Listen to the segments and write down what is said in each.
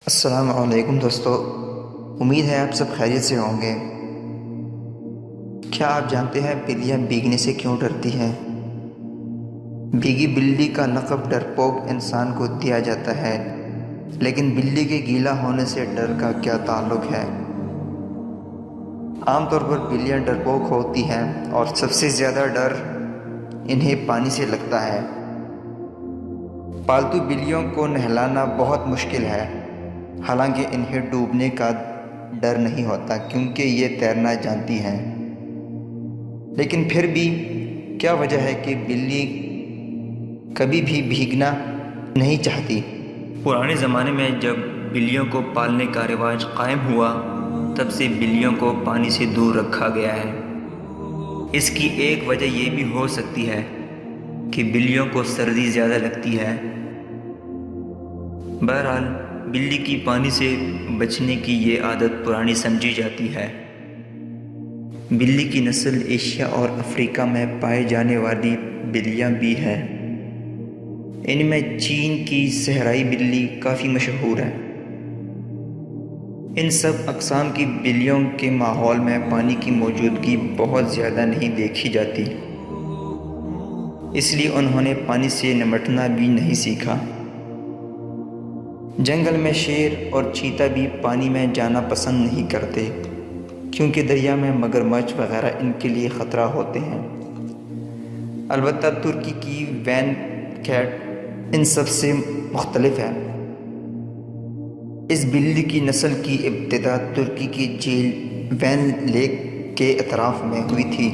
السلام علیکم دوستو، امید ہے آپ سب خیریت سے ہوں گے۔ کیا آپ جانتے ہیں بلیاں بھیگنے سے کیوں ڈرتی ہیں؟ بھیگی بلی کا لقب ڈرپوک انسان کو دیا جاتا ہے، لیکن بلی کے گیلا ہونے سے ڈر کا کیا تعلق ہے؟ عام طور پر بلیاں ڈرپوک ہوتی ہیں اور سب سے زیادہ ڈر انہیں پانی سے لگتا ہے۔ پالتو بلیوں کو نہلانا بہت مشکل ہے، حالانکہ انہیں ڈوبنے کا ڈر نہیں ہوتا کیونکہ یہ تیرنا جانتی ہیں۔ لیکن پھر بھی کیا وجہ ہے کہ بلی کبھی بھی بھیگنا نہیں چاہتی؟ پرانے زمانے میں جب بلیوں کو پالنے کا رواج قائم ہوا، تب سے بلیوں کو پانی سے دور رکھا گیا ہے۔ اس کی ایک وجہ یہ بھی ہو سکتی ہے کہ بلیوں کو سردی زیادہ لگتی ہے۔ بہرحال بلی کی پانی سے بچنے کی یہ عادت پرانی سمجھی جاتی ہے۔ بلی کی نسل ایشیا اور افریقہ میں پائے جانے والی بلیاں بھی ہیں۔ ان میں چین کی صحرائی بلی کافی مشہور ہے۔ ان سب اقسام کی بلیوں کے ماحول میں پانی کی موجودگی بہت زیادہ نہیں دیکھی جاتی، اس لیے انہوں نے پانی سے نمٹنا بھی نہیں سیکھا۔ جنگل میں شیر اور چیتا بھی پانی میں جانا پسند نہیں کرتے کیونکہ دریا میں مگرمچھ وغیرہ ان کے لیے خطرہ ہوتے ہیں۔ البتہ ترکی کی وین کیٹ ان سب سے مختلف ہے۔ اس بلی کی نسل کی ابتدا ترکی کی جھیل وین لیک کے اطراف میں ہوئی تھی۔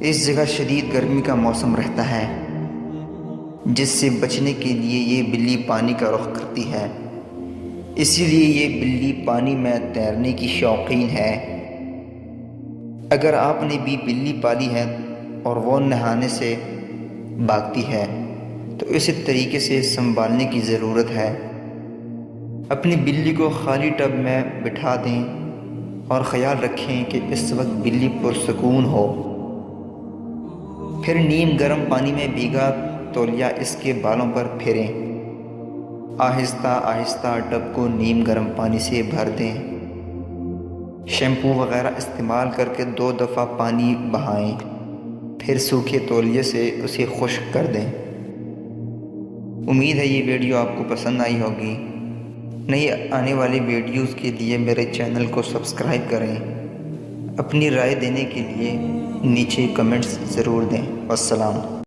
اس جگہ شدید گرمی کا موسم رہتا ہے، جس سے بچنے کے لیے یہ بلی پانی کا رخ کرتی ہے۔ اسی لیے یہ بلی پانی میں تیرنے کی شوقین ہے۔ اگر آپ نے بھی بلی پالی ہے اور وہ نہانے سے بھاگتی ہے تو اسی طریقے سے سنبھالنے کی ضرورت ہے۔ اپنی بلی کو خالی ٹب میں بٹھا دیں اور خیال رکھیں کہ اس وقت بلی پرسکون ہو۔ پھر نیم گرم پانی میں بھیگا تولیہ اس کے بالوں پر پھیریں۔ آہستہ آہستہ ٹب کو نیم گرم پانی سے بھر دیں۔ شیمپو وغیرہ استعمال کر کے 2 دفعہ پانی بہائیں، پھر سوکھے تولیے سے اسے خشک کر دیں۔ امید ہے یہ ویڈیو آپ کو پسند آئی ہوگی۔ نئی آنے والی ویڈیوز کے لیے میرے چینل کو سبسکرائب کریں۔ اپنی رائے دینے کے لیے نیچے کمنٹس ضرور دیں۔ والسلام۔